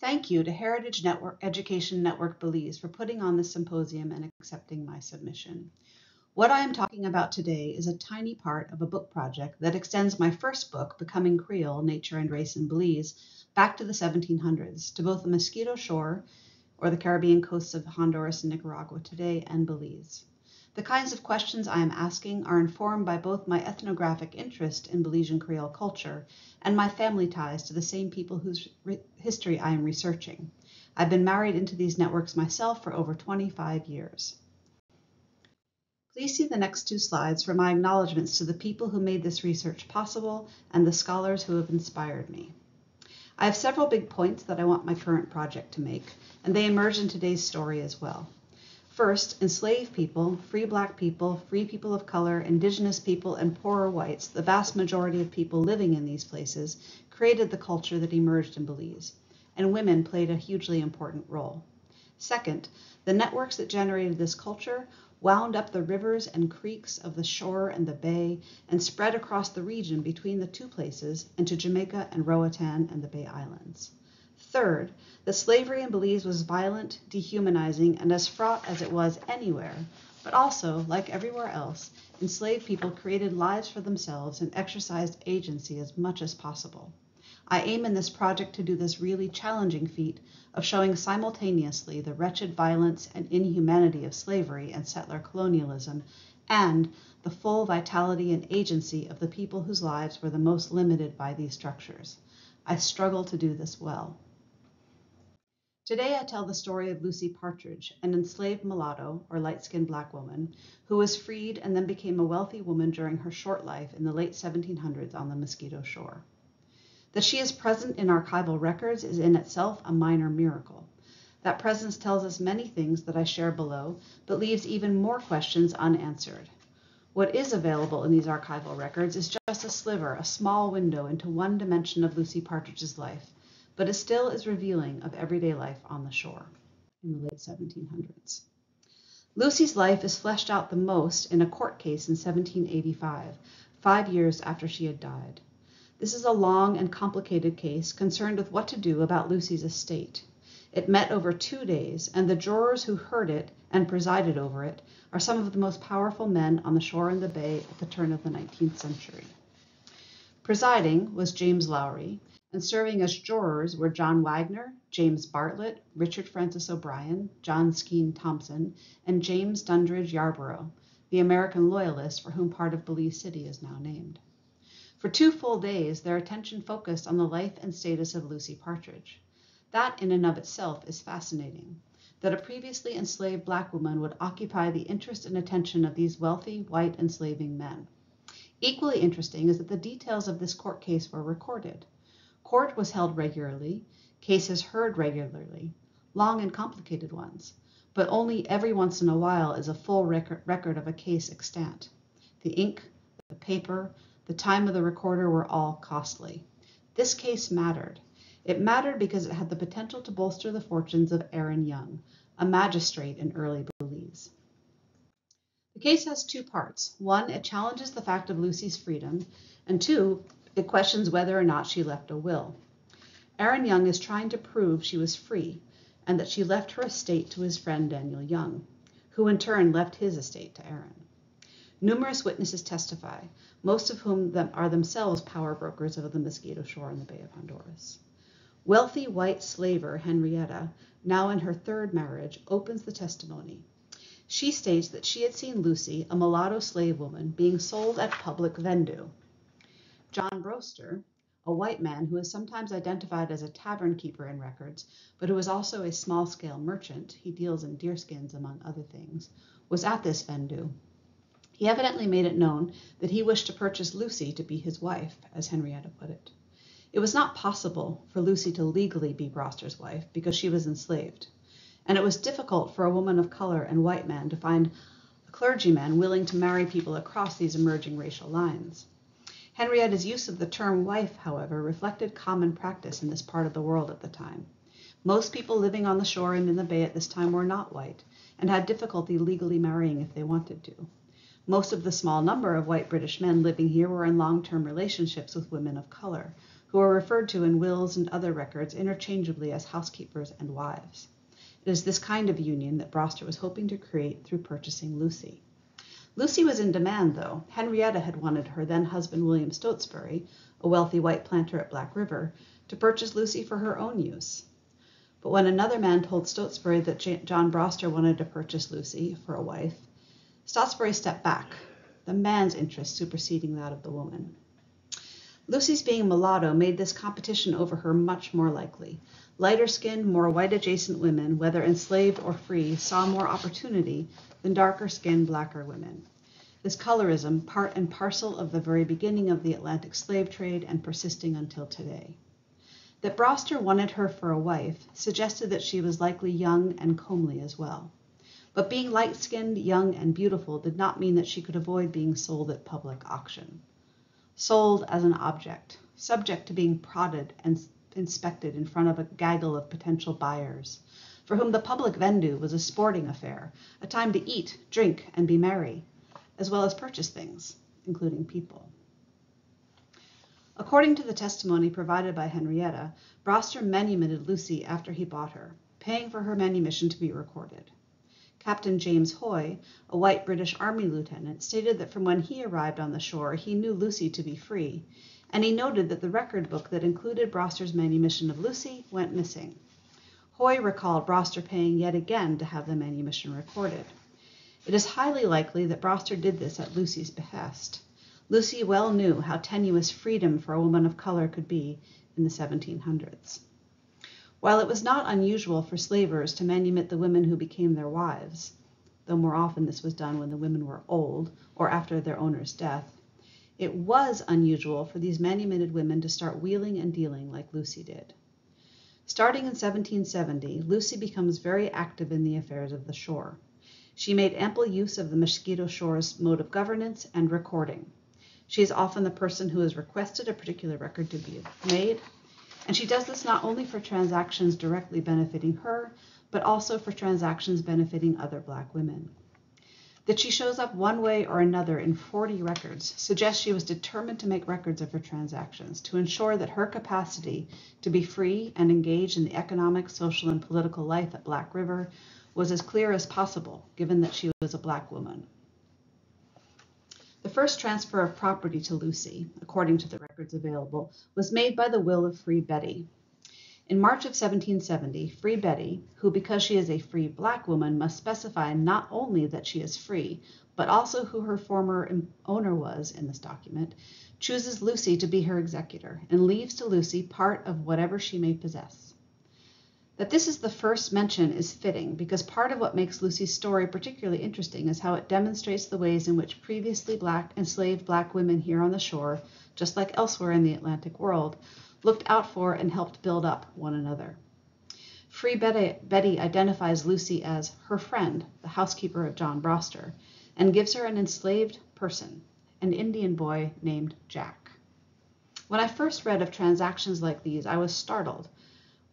Thank you to Heritage Education Network Belize for putting on this symposium and accepting my submission. What I am talking about today is a tiny part of a book project that extends my first book, Becoming Creole, Nature and Race in Belize, back to the 1700s, to both the Mosquito Shore, or the Caribbean coasts of Honduras and Nicaragua today, and Belize. The kinds of questions I am asking are informed by both my ethnographic interest in Belizean Creole culture and my family ties to the same people whose history I am researching. I've been married into these networks myself for over 25 years. Please see the next 2 slides for my acknowledgments to the people who made this research possible and the scholars who have inspired me. I have several big points that I want my current project to make, and they emerge in today's story as well. First, enslaved people, free Black people, free people of color, indigenous people, and poorer whites, the vast majority of people living in these places, created the culture that emerged in Belize, and women played a hugely important role. Second, the networks that generated this culture wound up the rivers and creeks of the shore and the bay and spread across the region between the 2 places into Jamaica and Roatan and the Bay Islands. Third, that slavery in Belize was violent, dehumanizing, and as fraught as it was anywhere, but also, like everywhere else, enslaved people created lives for themselves and exercised agency as much as possible. I aim in this project to do this really challenging feat of showing simultaneously the wretched violence and inhumanity of slavery and settler colonialism, and the full vitality and agency of the people whose lives were the most limited by these structures. I struggle to do this well. Today I tell the story of Lucy Partridge, an enslaved mulatto, or light-skinned Black woman, who was freed and then became a wealthy woman during her short life in the late 1700s on the Mosquito Shore. That she is present in archival records is in itself a minor miracle. That presence tells us many things that I share below, but leaves even more questions unanswered. What is available in these archival records is just a sliver, a small window into one dimension of Lucy Partridge's life, but it still is revealing of everyday life on the shore in the late 1700s. Lucy's life is fleshed out the most in a court case in 1785, 5 years after she had died. This is a long and complicated case concerned with what to do about Lucy's estate. It met over 2 days, and the jurors who heard it and presided over it are some of the most powerful men on the shore and the bay at the turn of the 19th century. Presiding was James Lowry, and serving as jurors were John Wagner, James Bartlett, Richard Francis O'Brien, John Skeen Thompson, and James Dundridge Yarborough, the American loyalist for whom part of Belize City is now named. For 2 full days, their attention focused on the life and status of Lucy Partridge. That in and of itself is fascinating, that a previously enslaved Black woman would occupy the interest and attention of these wealthy, white enslaving men. Equally interesting is that the details of this court case were recorded. Court was held regularly, cases heard regularly, long and complicated ones, but only every once in a while is a full record of a case extant. The ink, the paper, the time of the recorder were all costly. This case mattered. It mattered because it had the potential to bolster the fortunes of Aaron Young, a magistrate in early Belize. The case has 2 parts. 1, it challenges the fact of Lucy's freedom, and 2, it questions whether or not she left a will. Aaron Young is trying to prove she was free and that she left her estate to his friend Daniel Young, who in turn left his estate to Aaron. Numerous witnesses testify, most of whom are themselves power brokers of the Mosquito Shore in the Bay of Honduras. Wealthy white slaver Henrietta, now in her 3rd marriage, opens the testimony. She states that she had seen Lucy, a mulatto slave woman, being sold at public vendue. John Broster, a white man who is sometimes identified as a tavern keeper in records, but who is also a small-scale merchant, he deals in deerskins among other things, was at this vendue. He evidently made it known that he wished to purchase Lucy to be his wife, as Henrietta put it. It was not possible for Lucy to legally be Broster's wife because she was enslaved, and it was difficult for a woman of color and white man to find a clergyman willing to marry people across these emerging racial lines. Henrietta's use of the term wife, however, reflected common practice in this part of the world at the time. Most people living on the shore and in the bay at this time were not white and had difficulty legally marrying if they wanted to. Most of the small number of white British men living here were in long-term relationships with women of color, who are referred to in wills and other records interchangeably as housekeepers and wives. It is this kind of union that Broster was hoping to create through purchasing Lucy. Lucy was in demand, though. Henrietta had wanted her then-husband William Stotesbury, a wealthy white planter at Black River, to purchase Lucy for her own use. But when another man told Stotesbury that John Broster wanted to purchase Lucy for a wife, Stotesbury stepped back, the man's interest superseding that of the woman. Lucy's being mulatto made this competition over her much more likely. Lighter-skinned, more white-adjacent women, whether enslaved or free, saw more opportunity than darker-skinned, blacker women. This colorism, part and parcel of the very beginning of the Atlantic slave trade and persisting until today. That Broster wanted her for a wife suggested that she was likely young and comely as well. But being light-skinned, young, and beautiful did not mean that she could avoid being sold at public auction. Sold as an object, subject to being prodded and inspected in front of a gaggle of potential buyers, for whom the public vendue was a sporting affair, a time to eat, drink, and be merry, as well as purchase things, including people. According to the testimony provided by Henrietta, Broster manumitted Lucy after he bought her, paying for her manumission to be recorded. Captain James Hoy, a white British Army lieutenant, stated that from when he arrived on the shore, he knew Lucy to be free, and he noted that the record book that included Broster's manumission of Lucy went missing. Hoy recalled Broster paying yet again to have the manumission recorded. It is highly likely that Broster did this at Lucy's behest. Lucy well knew how tenuous freedom for a woman of color could be in the 1700s. While it was not unusual for slavers to manumit the women who became their wives, though more often this was done when the women were old or after their owner's death, it was unusual for these manumitted women to start wheeling and dealing like Lucy did. Starting in 1770, Lucy becomes very active in the affairs of the shore. She made ample use of the Mosquito Shore's mode of governance and recording. She is often the person who has requested a particular record to be made, and she does this not only for transactions directly benefiting her, but also for transactions benefiting other Black women. That she shows up one way or another in 40 records suggests she was determined to make records of her transactions to ensure that her capacity to be free and engaged in the economic, social, and political life at Black River was as clear as possible, given that she was a Black woman. The first transfer of property to Lucy, according to the records available, was made by the will of Free Betty. In March of 1770, Free Betty, who because she is a free Black woman must specify not only that she is free, but also who her former owner was in this document, chooses Lucy to be her executor and leaves to Lucy part of whatever she may possess. That this is the first mention is fitting because part of what makes Lucy's story particularly interesting is how it demonstrates the ways in which previously enslaved Black women here on the shore, just like elsewhere in the Atlantic world, looked out for and helped build up one another. Free Betty identifies Lucy as her friend, the housekeeper of John Broster, and gives her an enslaved person, an Indian boy named Jack. When I first read of transactions like these, I was startled.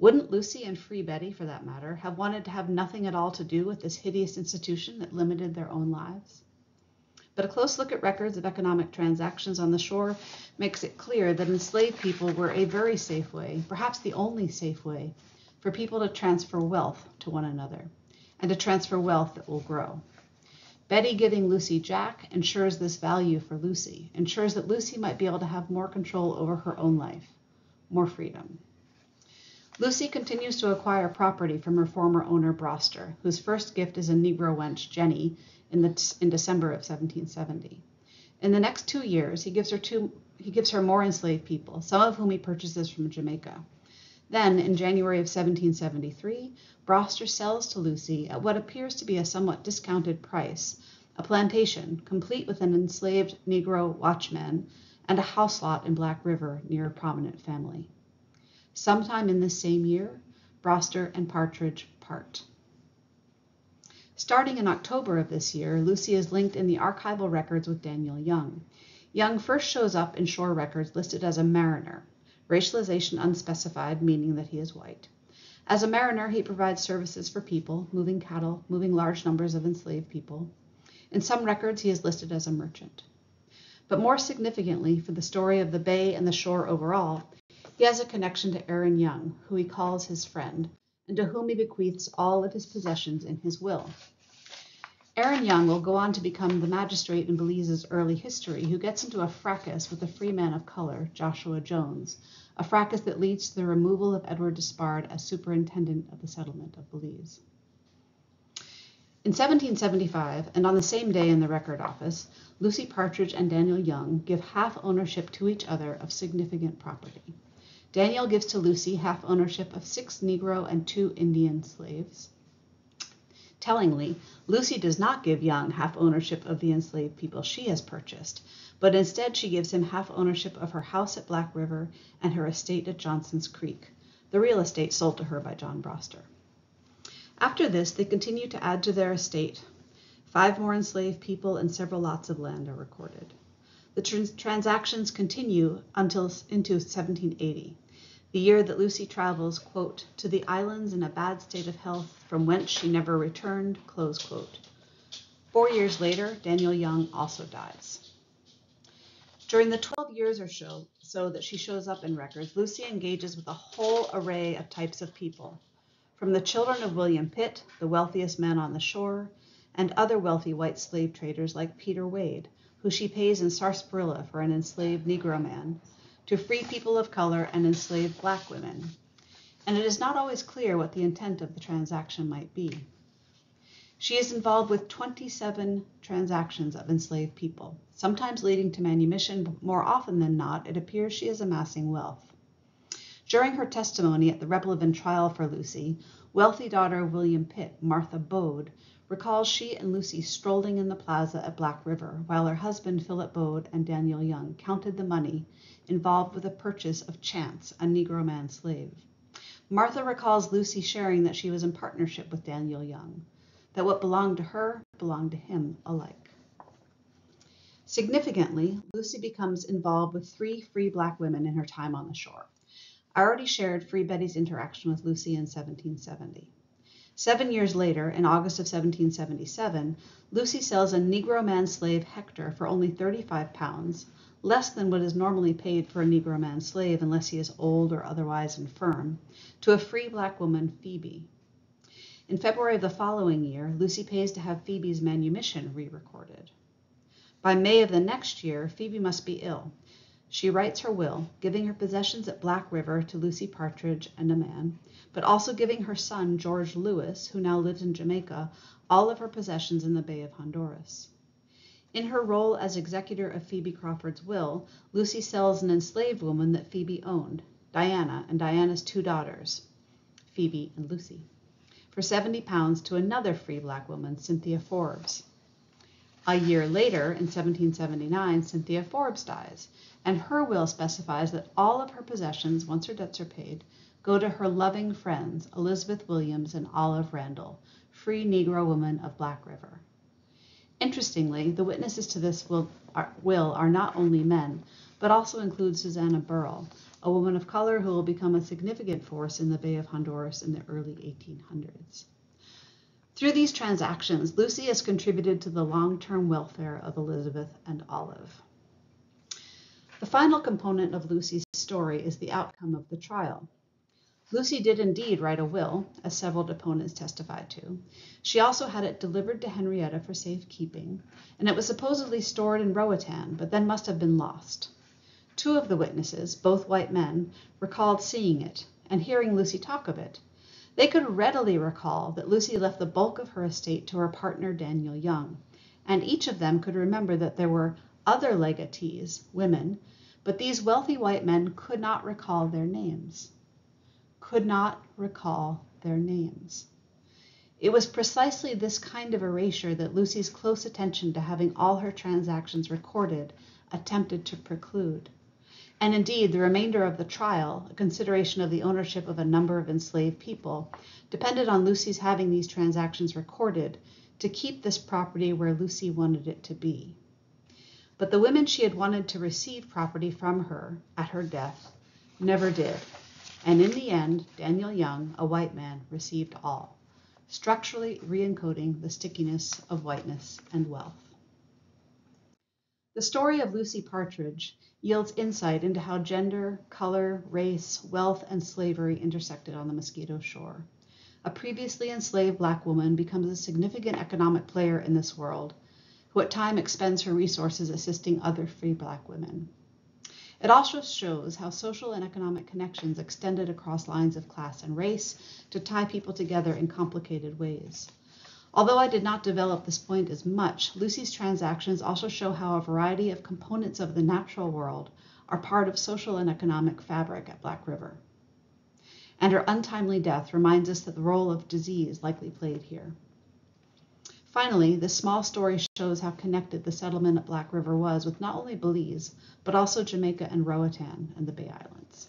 Wouldn't Lucy and Free Betty, for that matter, have wanted to have nothing at all to do with this hideous institution that limited their own lives? But a close look at records of economic transactions on the shore makes it clear that enslaved people were a very safe way, perhaps the only safe way, for people to transfer wealth to one another, and to transfer wealth that will grow. Betty giving Lucy Jack ensures this value for Lucy, ensures that Lucy might be able to have more control over her own life, more freedom. Lucy continues to acquire property from her former owner Broster, whose first gift is a Negro wench, Jenny, in December of 1770. In the next 2 years, he gives her more enslaved people, some of whom he purchases from Jamaica. Then, in January of 1773, Broster sells to Lucy at what appears to be a somewhat discounted price, a plantation complete with an enslaved Negro watchman and a house lot in Black River near a prominent family. Sometime in this same year, Broster and Partridge part. Starting in October of this year, Lucy is linked in the archival records with Daniel Young. Young first shows up in shore records listed as a mariner, racialization unspecified, meaning that he is white. As a mariner, he provides services for people, moving cattle, moving large numbers of enslaved people. In some records, he is listed as a merchant. But more significantly for the story of the bay and the shore overall, He has a connection to Aaron Young, who he calls his friend, and to whom he bequeaths all of his possessions in his will. Aaron Young will go on to become the magistrate in Belize's early history who gets into a fracas with a free man of color, Joshua Jones, a fracas that leads to the removal of Edward Despard as superintendent of the settlement of Belize. In 1775, and on the same day in the record office, Lucy Partridge and Daniel Young give half ownership to each other of significant property. Daniel gives to Lucy half ownership of 6 Negro and 2 Indian slaves. Tellingly, Lucy does not give Young half ownership of the enslaved people she has purchased, but instead she gives him half ownership of her house at Black River and her estate at Johnson's Creek, the real estate sold to her by John Broster. After this, they continue to add to their estate. 5 more enslaved people and several lots of land are recorded. The transactions continue until into 1780. The year that Lucy travels, quote, to the islands in a bad state of health, from whence she never returned, close quote. 4 years later, Daniel Young also dies. During the 12 years or so that she shows up in records, Lucy engages with a whole array of types of people, from the children of William Pitt, the wealthiest man on the shore, and other wealthy white slave traders like Peter Wade, who she pays in sarsaparilla for an enslaved Negro man, to free people of color and enslaved Black women. And it is not always clear what the intent of the transaction might be. She is involved with 27 transactions of enslaved people, sometimes leading to manumission, but more often than not, it appears she is amassing wealth. During her testimony at the Replevan trial for Lucy, wealthy daughter of William Pitt, Martha Bode, recalls she and Lucy strolling in the plaza at Black River, while her husband Philip Bode and Daniel Young counted the money involved with the purchase of Chance, a Negro man slave. Martha recalls Lucy sharing that she was in partnership with Daniel Young, that what belonged to her belonged to him alike. Significantly, Lucy becomes involved with 3 free Black women in her time on the shore. I already shared Free Betty's interaction with Lucy in 1770. 7 years later, in August of 1777, Lucy sells a Negro man slave Hector for only 35 pounds, less than what is normally paid for a Negro man slave unless he is old or otherwise infirm, to a free Black woman, Phoebe. In February of the following year, Lucy pays to have Phoebe's manumission re-recorded. By May of the next year, Phoebe must be ill. She writes her will, giving her possessions at Black River to Lucy Partridge and a man, but also giving her son, George Lewis, who now lives in Jamaica, all of her possessions in the Bay of Honduras. In her role as executor of Phoebe Crawford's will, Lucy sells an enslaved woman that Phoebe owned, Diana, and Diana's 2 daughters, Phoebe and Lucy, for 70 pounds to another free Black woman, Cynthia Forbes. A year later, in 1779, Cynthia Forbes dies, and her will specifies that all of her possessions, once her debts are paid, go to her loving friends, Elizabeth Williams and Olive Randall, free Negro women of Black River. Interestingly, the witnesses to this will are not only men, but also include Susanna Burrell, a woman of color who will become a significant force in the Bay of Honduras in the early 1800s. Through these transactions, Lucy has contributed to the long-term welfare of Elizabeth and Olive. The final component of Lucy's story is the outcome of the trial. Lucy did indeed write a will, as several deponents testified to. She also had it delivered to Henrietta for safekeeping, and it was supposedly stored in Roatan, but then must have been lost. 2 of the witnesses, both white men, recalled seeing it and hearing Lucy talk of it. They could readily recall that Lucy left the bulk of her estate to her partner Daniel Young, and each of them could remember that there were other legatees, women, but these wealthy white men could not recall their names. Could not recall their names. It was precisely this kind of erasure that Lucy's close attention to having all her transactions recorded attempted to preclude. And indeed, the remainder of the trial, a consideration of the ownership of a number of enslaved people, depended on Lucy's having these transactions recorded to keep this property where Lucy wanted it to be. But the women she had wanted to receive property from her at her death never did. And in the end, Daniel Young, a white man, received all, structurally re-encoding the stickiness of whiteness and wealth. The story of Lucy Partridge yields insight into how gender, color, race, wealth, and slavery intersected on the Mosquito Shore. A previously enslaved Black woman becomes a significant economic player in this world, who at times expends her resources assisting other free Black women. It also shows how social and economic connections extended across lines of class and race to tie people together in complicated ways. Although I did not develop this point as much, Lucy's transactions also show how a variety of components of the natural world are part of social and economic fabric at Black River. And her untimely death reminds us that the role of disease likely played here. Finally, this small story shows how connected the settlement at Black River was with not only Belize, but also Jamaica and Roatan and the Bay Islands.